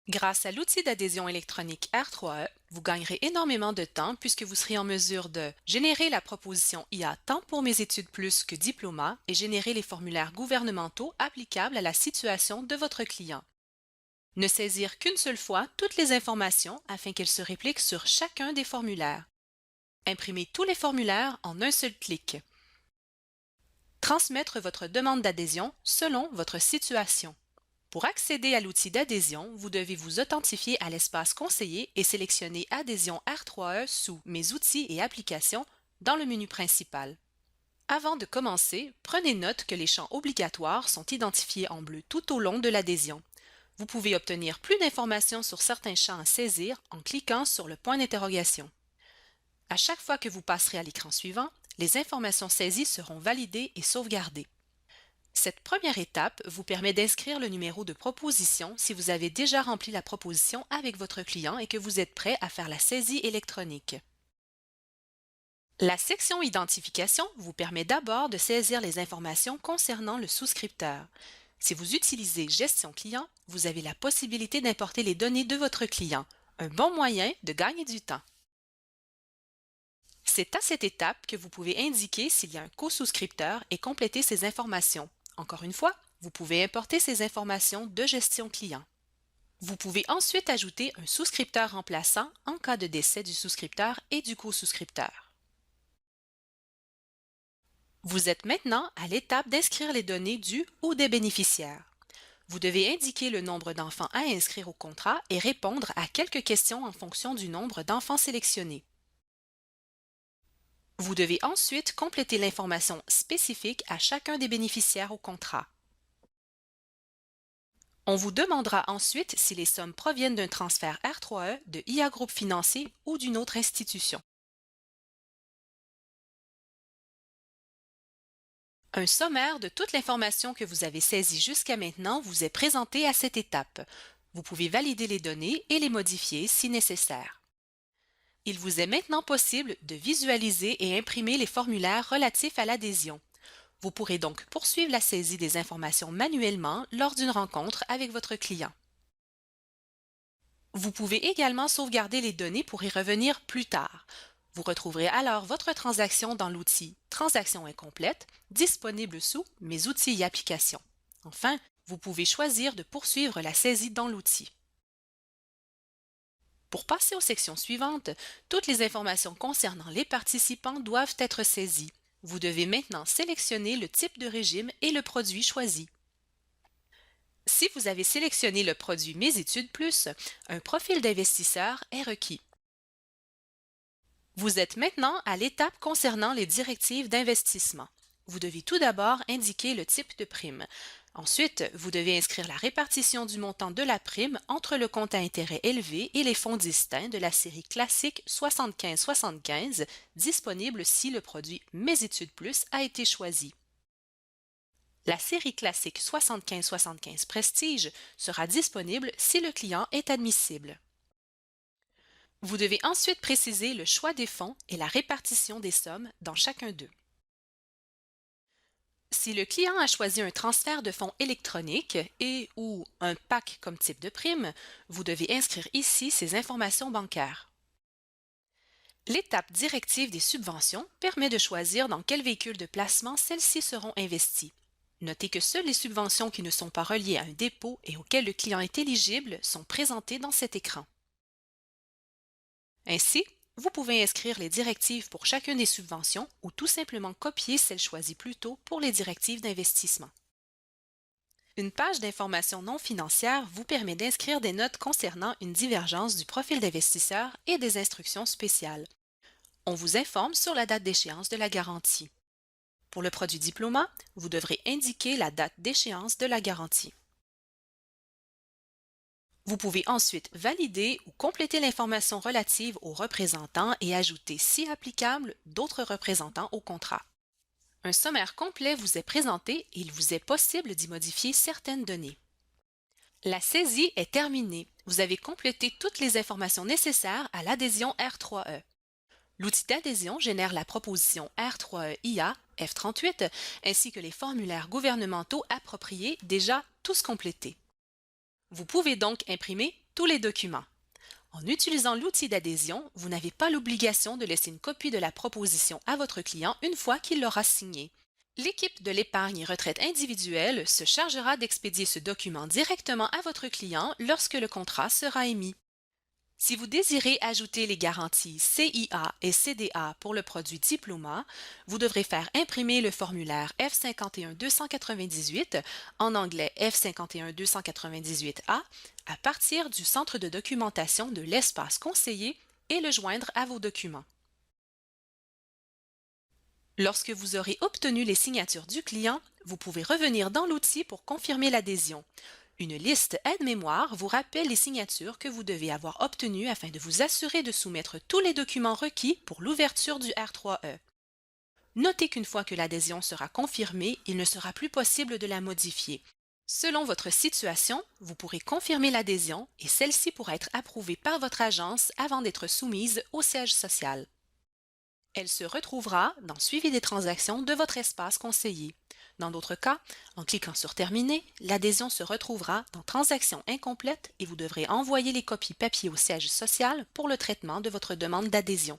Grâce à l'outil d'adhésion électronique R3E, vous gagnerez énormément de temps puisque vous serez en mesure de générer la proposition IA tant pour mes études plus que Diploma et générer les formulaires gouvernementaux applicables à la situation de votre client. Ne saisir qu'une seule fois toutes les informations afin qu'elles se répliquent sur chacun des formulaires. Imprimer tous les formulaires en un seul clic. Transmettre votre demande d'adhésion selon votre situation. Pour accéder à l'outil d'adhésion, vous devez vous authentifier à l'espace conseillé et sélectionner Adhésion R3E sous Mes outils et applications dans le menu principal. Avant de commencer, prenez note que les champs obligatoires sont identifiés en bleu tout au long de l'adhésion. Vous pouvez obtenir plus d'informations sur certains champs à saisir en cliquant sur le point d'interrogation. À chaque fois que vous passerez à l'écran suivant, les informations saisies seront validées et sauvegardées. Cette première étape vous permet d'inscrire le numéro de proposition si vous avez déjà rempli la proposition avec votre client et que vous êtes prêt à faire la saisie électronique. La section Identification vous permet d'abord de saisir les informations concernant le souscripteur. Si vous utilisez Gestion client, vous avez la possibilité d'importer les données de votre client, un bon moyen de gagner du temps. C'est à cette étape que vous pouvez indiquer s'il y a un co-souscripteur et compléter ces informations. Encore une fois, vous pouvez importer ces informations de Gestion client. Vous pouvez ensuite ajouter un souscripteur remplaçant en cas de décès du souscripteur et du co-souscripteur. Vous êtes maintenant à l'étape d'inscrire les données du ou des bénéficiaires. Vous devez indiquer le nombre d'enfants à inscrire au contrat et répondre à quelques questions en fonction du nombre d'enfants sélectionnés. Vous devez ensuite compléter l'information spécifique à chacun des bénéficiaires au contrat. On vous demandera ensuite si les sommes proviennent d'un transfert R3E, de IA Groupe Financier ou d'une autre institution. Un sommaire de toute l'information que vous avez saisie jusqu'à maintenant vous est présenté à cette étape. Vous pouvez valider les données et les modifier si nécessaire. Il vous est maintenant possible de visualiser et imprimer les formulaires relatifs à l'adhésion. Vous pourrez donc poursuivre la saisie des informations manuellement lors d'une rencontre avec votre client. Vous pouvez également sauvegarder les données pour y revenir plus tard. Vous retrouverez alors votre transaction dans l'outil Transaction incomplète, disponible sous Mes outils et applications. Enfin, vous pouvez choisir de poursuivre la saisie dans l'outil. Pour passer aux sections suivantes, toutes les informations concernant les participants doivent être saisies. Vous devez maintenant sélectionner le type de régime et le produit choisi. Si vous avez sélectionné le produit Mes études plus, un profil d'investisseur est requis. Vous êtes maintenant à l'étape concernant les directives d'investissement. Vous devez tout d'abord indiquer le type de prime. Ensuite, vous devez inscrire la répartition du montant de la prime entre le compte à intérêt élevé et les fonds distincts de la série classique 75-75, disponible si le produit Mes études plus a été choisi. La série classique 75-75 Prestige sera disponible si le client est admissible. Vous devez ensuite préciser le choix des fonds et la répartition des sommes dans chacun d'eux. Si le client a choisi un transfert de fonds électronique et ou un PAC comme type de prime, vous devez inscrire ici ces informations bancaires. L'étape directive des subventions permet de choisir dans quel véhicule de placement celles-ci seront investies. Notez que seules les subventions qui ne sont pas reliées à un dépôt et auxquelles le client est éligible sont présentées dans cet écran. Ainsi, vous pouvez inscrire les directives pour chacune des subventions ou tout simplement copier celles choisies plus tôt pour les directives d'investissement. Une page d'information non financière vous permet d'inscrire des notes concernant une divergence du profil d'investisseur et des instructions spéciales. On vous informe sur la date d'échéance de la garantie. Pour le produit Diploma, vous devrez indiquer la date d'échéance de la garantie. Vous pouvez ensuite valider ou compléter l'information relative aux représentants et ajouter, si applicable, d'autres représentants au contrat. Un sommaire complet vous est présenté et il vous est possible d'y modifier certaines données. La saisie est terminée. Vous avez complété toutes les informations nécessaires à l'adhésion R3E. L'outil d'adhésion génère la proposition R3E IA F38 ainsi que les formulaires gouvernementaux appropriés déjà tous complétés. Vous pouvez donc imprimer Tous les documents. En utilisant l'outil d'adhésion, vous n'avez pas l'obligation de laisser une copie de la proposition à votre client une fois qu'il l'aura signée. L'équipe de l'épargne et retraite individuelle se chargera d'expédier ce document directement à votre client lorsque le contrat sera émis. Si vous désirez ajouter les garanties CIA et CDA pour le produit Diploma, vous devrez faire imprimer le formulaire F51298, en anglais F51298A, à partir du centre de documentation de l'espace conseiller et le joindre à vos documents. Lorsque vous aurez obtenu les signatures du client, vous pouvez revenir dans l'outil pour confirmer l'adhésion. Une liste aide-mémoire vous rappelle les signatures que vous devez avoir obtenues afin de vous assurer de soumettre tous les documents requis pour l'ouverture du R3E. Notez qu'une fois que l'adhésion sera confirmée, il ne sera plus possible de la modifier. Selon votre situation, vous pourrez confirmer l'adhésion et celle-ci pourra être approuvée par votre agence avant d'être soumise au siège social. Elle se retrouvera dans Suivi des transactions de votre espace conseiller. Dans d'autres cas, en cliquant sur Terminer, l'adhésion se retrouvera dans Transactions incomplètes et vous devrez envoyer les copies papier au siège social pour le traitement de votre demande d'adhésion.